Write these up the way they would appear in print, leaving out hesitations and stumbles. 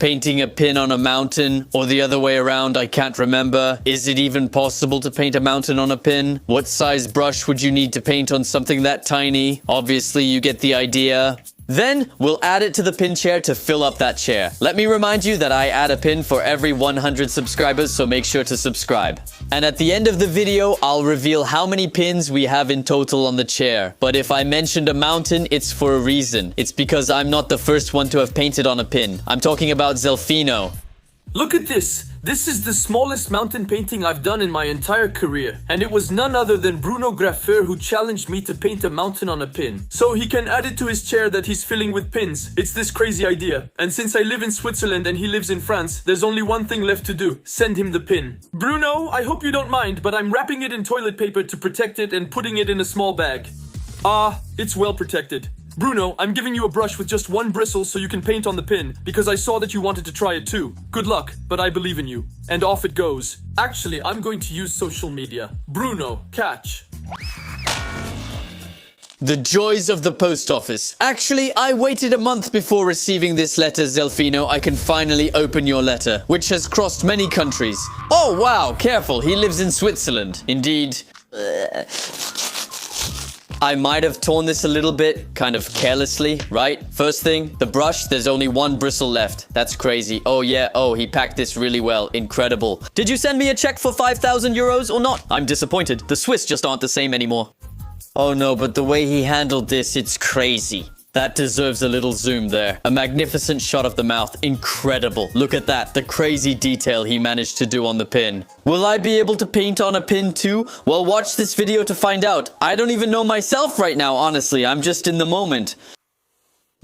painting a pin on a mountain, or the other way around, I can't remember. Is it even possible to paint a mountain on a pin? What size brush would you need to paint on something that tiny? Obviously, you get the idea. Then, we'll add it to the pin chair to fill up that chair. Let me remind you that I add a pin for every 100 subscribers, so make sure to subscribe. And at the end of the video, I'll reveal how many pins we have in total on the chair. But if I mentioned a mountain, it's for a reason. It's because I'm not the first one to have painted on a pin. I'm talking about Zelfino. Look at this! This is the smallest mountain painting I've done in my entire career. And it was none other than Bruno Graffer who challenged me to paint a mountain on a pin. So he can add it to his chair that he's filling with pins. It's this crazy idea. And since I live in Switzerland and he lives in France, there's only one thing left to do. Send him the pin. Bruno, I hope you don't mind, but I'm wrapping it in toilet paper to protect it and putting it in a small bag. It's well protected. Bruno, I'm giving you a brush with just one bristle so you can paint on the pin, because I saw that you wanted to try it too. Good luck, but I believe in you. And off it goes. Actually, I'm going to use social media. Bruno, catch. The joys of the post office. Actually, I waited a month before receiving this letter, Zelfino. I can finally open your letter, which has crossed many countries. Oh, wow, careful, he lives in Switzerland. Indeed. I might have torn this a little bit, kind of carelessly, right? First thing, the brush, there's only one bristle left. That's crazy. Oh yeah, he packed this really well. Incredible. Did you send me a check for 5,000 euros or not? I'm disappointed. The Swiss just aren't the same anymore. Oh no, but the way he handled this, it's crazy. That deserves a little zoom there. A magnificent shot of the mouth. Incredible. Look at that. The crazy detail he managed to do on the pin. Will I be able to paint on a pin too? Well, watch this video to find out. I don't even know myself right now, honestly. I'm just in the moment.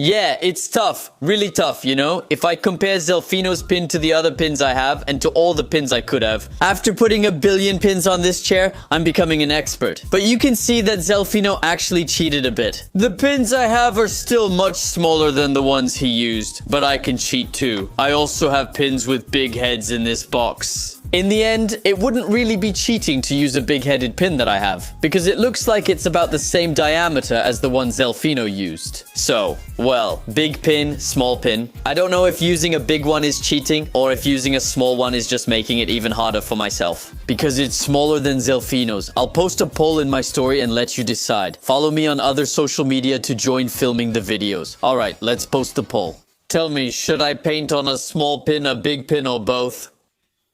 Yeah, it's tough. Really tough, you know? If I compare Zelfino's pin to the other pins I have and to all the pins I could have, after putting a billion pins on this chair, I'm becoming an expert. But you can see that Zelfino actually cheated a bit. The pins I have are still much smaller than the ones he used, but I can cheat too. I also have pins with big heads in this box. In the end, it wouldn't really be cheating to use a big-headed pin that I have, because it looks like it's about the same diameter as the one Zelfino used. So, well, big pin, small pin. I don't know if using a big one is cheating, or if using a small one is just making it even harder for myself. Because it's smaller than Zelfino's. I'll post a poll in my story and let you decide. Follow me on other social media to join filming the videos. Alright, let's post the poll. Tell me, should I paint on a small pin, a big pin, or both?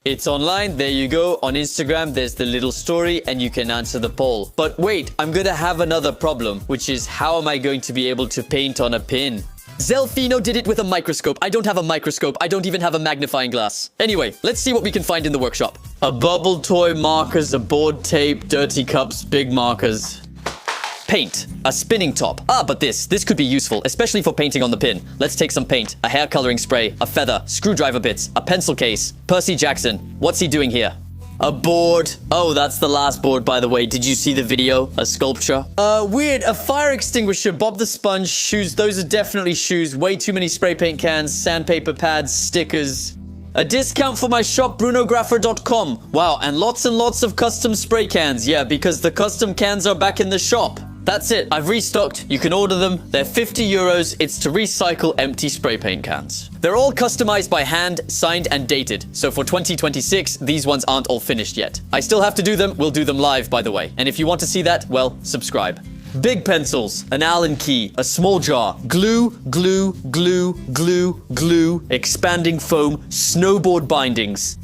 It's online, there you go. On Instagram, there's the little story and you can answer the poll. But wait, I'm gonna have another problem, which is how am I going to be able to paint on a pin? Zelfino did it with a microscope. I don't have a microscope. I don't even have a magnifying glass. Anyway, let's see what we can find in the workshop. A bubble toy, markers, a board tape, dirty cups, big markers. Paint. A spinning top. But this could be useful, especially for painting on the pin. Let's take some paint, a hair coloring spray, a feather, screwdriver bits, a pencil case. Percy Jackson. What's he doing here? A board. Oh, that's the last board, by the way. Did you see the video? A sculpture. Weird. A fire extinguisher, Bob the Sponge, shoes. Those are definitely shoes. Way too many spray paint cans, sandpaper pads, stickers. A discount for my shop, brunograffer.com. Wow, and lots of custom spray cans. Yeah, because the custom cans are back in the shop. That's it. I've restocked. You can order them. They're 50 euros. It's to recycle empty spray paint cans. They're all customized by hand, signed and dated. So for 2026, these ones aren't all finished yet. I still have to do them. We'll do them live, by the way. And if you want to see that, well, subscribe. Big pencils, an Allen key, a small jar, glue, glue, glue, glue, glue, expanding foam, snowboard bindings.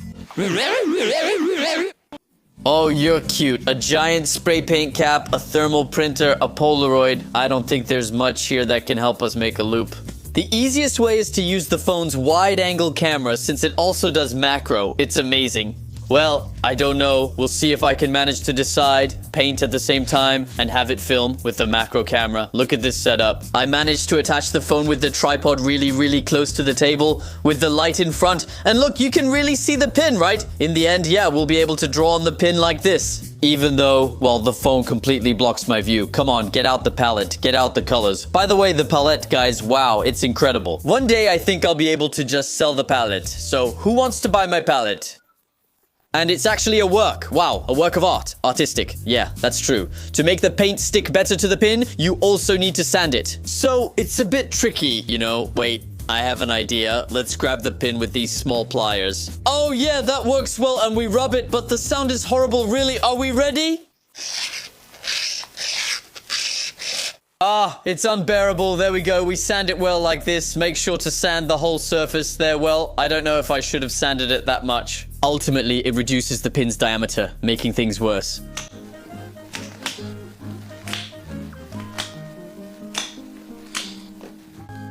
Oh, you're cute. A giant spray paint cap, a thermal printer, a Polaroid. I don't think there's much here that can help us make a loop. The easiest way is to use the phone's wide-angle camera since it also does macro. It's amazing. Well, I don't know. We'll see if I can manage to decide, paint at the same time, and have it film with the macro camera. Look at this setup. I managed to attach the phone with the tripod really close to the table with the light in front. And look, you can really see the pin, right? In the end, yeah, we'll be able to draw on the pin like this. Even though, well, the phone completely blocks my view. Come on, get out the palette, get out the colors. By the way, the palette, guys, wow, it's incredible. One day, I think I'll be able to just sell the palette. So, who wants to buy my palette? And it's actually a work. Wow, a work of art. Artistic. Yeah, that's true. To make the paint stick better to the pin, you also need to sand it. So, it's a bit tricky, you know. Wait, I have an idea. Let's grab the pin with these small pliers. Oh yeah, that works well, and we rub it, but the sound is horrible. Really, are we ready? Ah, it's unbearable. There we go. We sand it well like this. Make sure to sand the whole surface there well. I don't know if I should have sanded it that much. Ultimately, it reduces the pin's diameter, making things worse.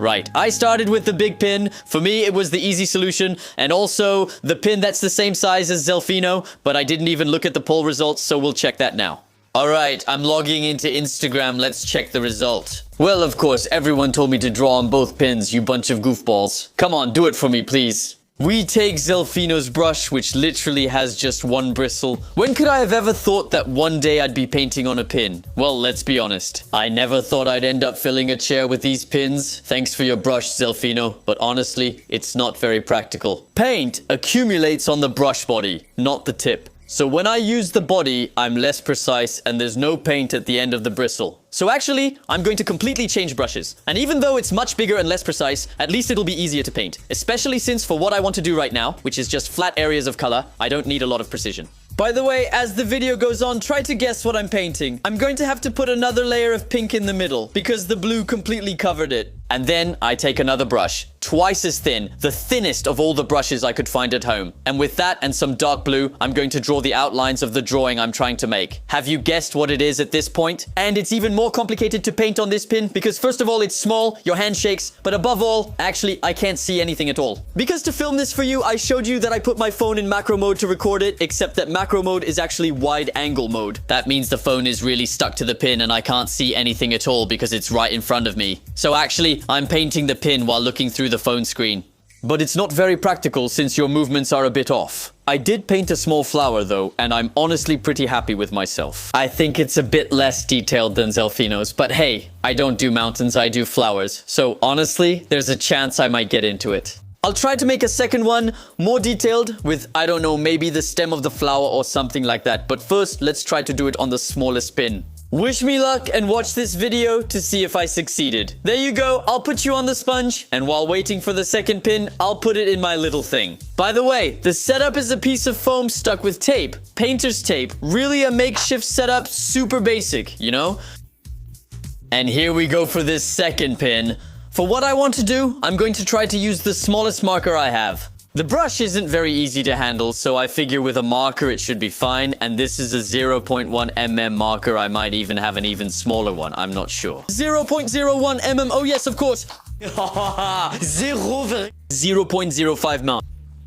Right, I started with the big pin. For me, it was the easy solution, and also the pin that's the same size as Zelfino, but I didn't even look at the poll results, so we'll check that now. Alright, I'm logging into Instagram. Let's check the result. Well, of course, everyone told me to draw on both pins, you bunch of goofballs. Come on, do it for me, please. We take Zelfino's brush, which literally has just one bristle. When could I have ever thought that one day I'd be painting on a pin? Well, let's be honest. I never thought I'd end up filling a chair with these pins. Thanks for your brush, Zelfino, but honestly, it's not very practical. Paint accumulates on the brush body, not the tip. So when I use the body, I'm less precise and there's no paint at the end of the bristle. So actually, I'm going to completely change brushes. And even though it's much bigger and less precise, at least it'll be easier to paint. Especially since for what I want to do right now, which is just flat areas of color, I don't need a lot of precision. By the way, as the video goes on, try to guess what I'm painting. I'm going to have to put another layer of pink in the middle because the blue completely covered it. And then I take another brush, twice as thin, the thinnest of all the brushes I could find at home. And with that and some dark blue, I'm going to draw the outlines of the drawing I'm trying to make. Have you guessed what it is at this point? And it's even more complicated to paint on this pin because first of all, it's small, your hand shakes, but above all, actually, I can't see anything at all. Because to film this for you, I showed you that I put my phone in macro mode to record it, except that macro mode is actually wide angle mode. That means the phone is really stuck to the pin and I can't see anything at all because it's right in front of me. So actually, I'm painting the pin while looking through the phone screen. But it's not very practical since your movements are a bit off. I did paint a small flower though, and I'm honestly pretty happy with myself. I think it's a bit less detailed than Zelfino's, but hey, I don't do mountains, I do flowers. So honestly, there's a chance I might get into it. I'll try to make a second one, more detailed, with, I don't know, maybe the stem of the flower or something like that. But first, let's try to do it on the smallest pin. Wish me luck and watch this video to see if I succeeded. There you go, I'll put you on the sponge, and while waiting for the second pin, I'll put it in my little thing. By the way, the setup is a piece of foam stuck with tape, painter's tape, really a makeshift setup, super basic, you know? And here we go for this second pin. For what I want to do, I'm going to try to use the smallest marker I have. The brush isn't very easy to handle, so I figure with a marker it should be fine, and this is a 0.1 mm marker. I might even have an even smaller one, I'm not sure. 0.01 mm, oh yes, of course. 0.05 mm.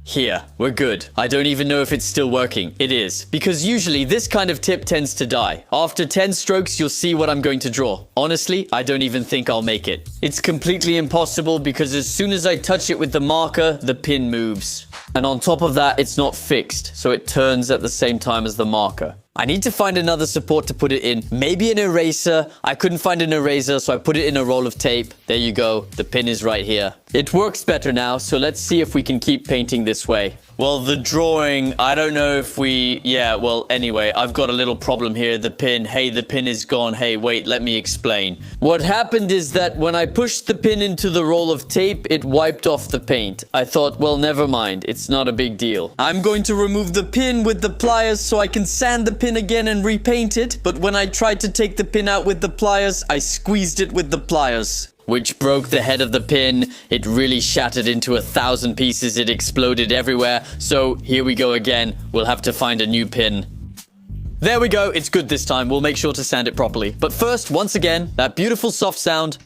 Here, we're good. I don't even know if it's still working. It is, because usually this kind of tip tends to die. After 10 strokes, you'll see what I'm going to draw. Honestly, I don't even think I'll make it. It's completely impossible because as soon as I touch it with the marker, the pin moves. And on top of that, it's not fixed, so it turns at the same time as the marker. I need to find another support to put it in. Maybe an eraser. I couldn't find an eraser, so I put it in a roll of tape. There you go. The pin is right here. It works better now, so let's see if we can keep painting this way. Well, the drawing, I don't know if we... Yeah, well, anyway, I've got a little problem here. The pin. Hey, the pin is gone. Hey, wait, let me explain. What happened is that when I pushed the pin into the roll of tape, it wiped off the paint. I thought, well, never mind. It's not a big deal. I'm going to remove the pin with the pliers so I can sand the pin again and repaint it. But when I tried to take the pin out with the pliers, I squeezed it with the pliers, which broke the head of the pin. It really shattered into 1,000 pieces. It exploded everywhere. So here we go again. We'll have to find a new pin. There we go. It's good this time. We'll make sure to sand it properly. But first, once again, that beautiful soft sound.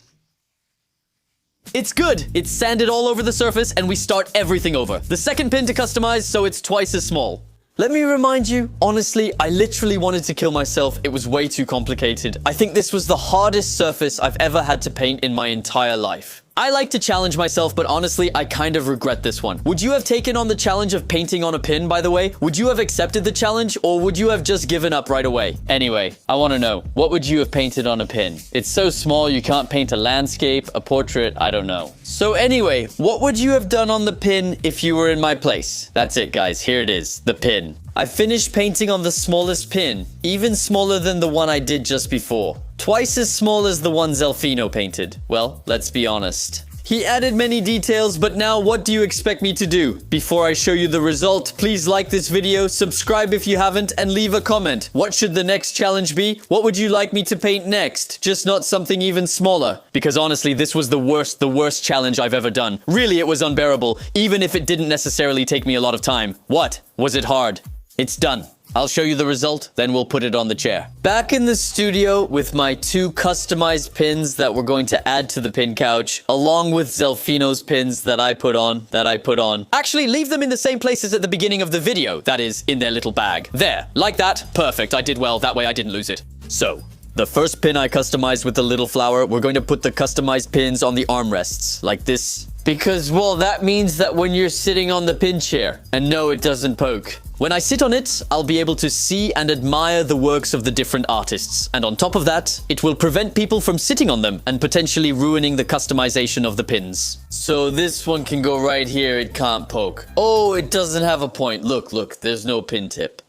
It's good. It's sanded all over the surface and we start everything over. The second pin to customize, so it's twice as small. Let me remind you, honestly, I literally wanted to kill myself. It was way too complicated. I think this was the hardest surface I've ever had to paint in my entire life. I like to challenge myself, but honestly, I kind of regret this one. Would you have taken on the challenge of painting on a pin, by the way? Would you have accepted the challenge, or would you have just given up right away? Anyway, I want to know, what would you have painted on a pin? It's so small, you can't paint a landscape, a portrait, I don't know. So anyway, what would you have done on the pin if you were in my place? That's it, guys. Here it is, the pin. I finished painting on the smallest pin, even smaller than the one I did just before. Twice as small as the one Zelfino painted. Well, let's be honest. He added many details, but now what do you expect me to do? Before I show you the result, please like this video, subscribe if you haven't, and leave a comment. What should the next challenge be? What would you like me to paint next? Just not something even smaller. Because honestly, this was the worst challenge I've ever done. Really, it was unbearable, even if it didn't necessarily take me a lot of time. What? Was it hard? It's done. I'll show you the result, then we'll put it on the chair. Back in the studio with my 2 customized pins that we're going to add to the pin couch, along with Zelfino's pins that I put on. Actually, leave them in the same places at the beginning of the video, that is, in their little bag. There, like that, perfect, I did well, that way I didn't lose it. So, the first pin I customized with the little flower, we're going to put the customized pins on the armrests, like this. Because, well, that means that when you're sitting on the pin chair, and no, it doesn't poke. When I sit on it, I'll be able to see and admire the works of the different artists. And on top of that, it will prevent people from sitting on them and potentially ruining the customization of the pins. So this one can go right here, it can't poke. Oh, it doesn't have a point. Look, there's no pin tip.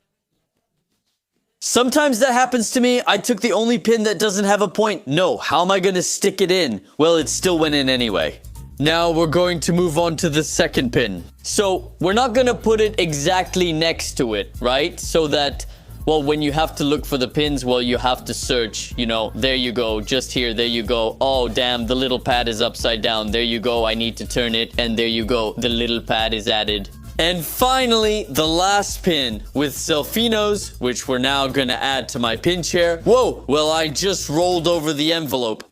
Sometimes that happens to me. I took the only pin that doesn't have a point. No, how am I gonna stick it in? Well, it still went in anyway. Now we're going to move on to the second pin. So we're not gonna put it exactly next to it, right? So that, well, when you have to look for the pins, well, you have to search, you know, there you go, just here, there you go. Oh, damn, the little pad is upside down. There you go, I need to turn it, and there you go, the little pad is added. And finally, the last pin with Zelfino's, which we're now gonna add to my pin chair. Whoa, well, I just rolled over the envelope.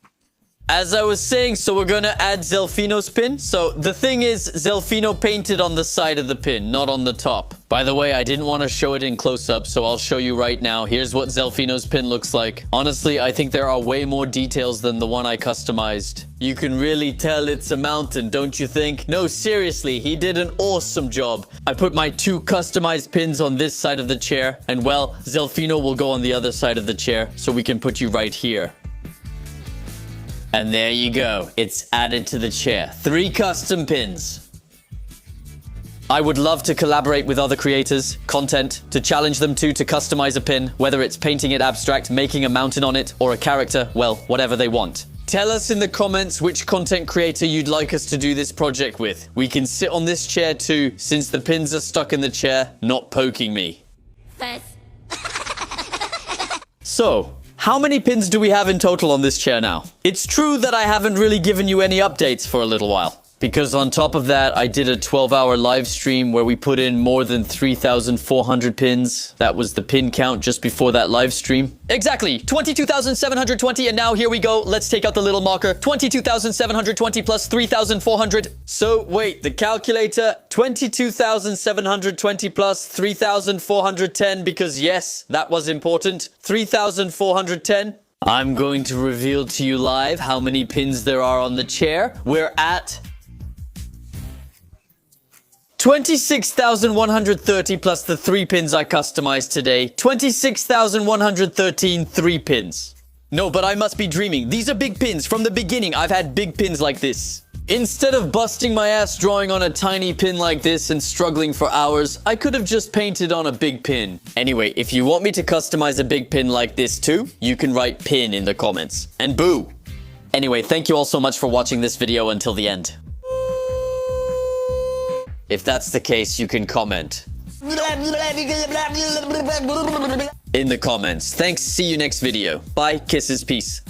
As I was saying, so we're gonna add Zelfino's pin. So the thing is, Zelfino painted on the side of the pin, not on the top. By the way, I didn't want to show it in close-up, so I'll show you right now. Here's what Zelfino's pin looks like. Honestly, I think there are way more details than the one I customized. You can really tell it's a mountain, don't you think? No, seriously, he did an awesome job. I put my 2 customized pins on this side of the chair, and well, Zelfino will go on the other side of the chair, so we can put you right here. And there you go. It's added to the chair. 3 custom pins. I would love to collaborate with other creators, content, to challenge them to customize a pin, whether it's painting it abstract, making a mountain on it, or a character, well, whatever they want. Tell us in the comments which content creator you'd like us to do this project with. We can sit on this chair too, since the pins are stuck in the chair, not poking me. So, how many pins do we have in total on this chair now? It's true that I haven't really given you any updates for a little while. Because on top of that, I did a 12-hour live stream where we put in more than 3,400 pins. That was the pin count just before that live stream. Exactly, 22,720, and now here we go. Let's take out the little marker. 22,720 plus 3,400. So wait, the calculator, 22,720 plus 3,410, because yes, that was important. 3,410. I'm going to reveal to you live how many pins there are on the chair. We're at 26,130 plus the 3 pins I customized today. 26,113 3 pins. No, but I must be dreaming. These are big pins. From the beginning, I've had big pins like this. Instead of busting my ass drawing on a tiny pin like this and struggling for hours, I could have just painted on a big pin. Anyway, if you want me to customize a big pin like this too, you can write pin in the comments. And boo! Anyway, thank you all so much for watching this video until the end. If that's the case, you can comment in the comments. Thanks, see you next video. Bye, kisses, peace.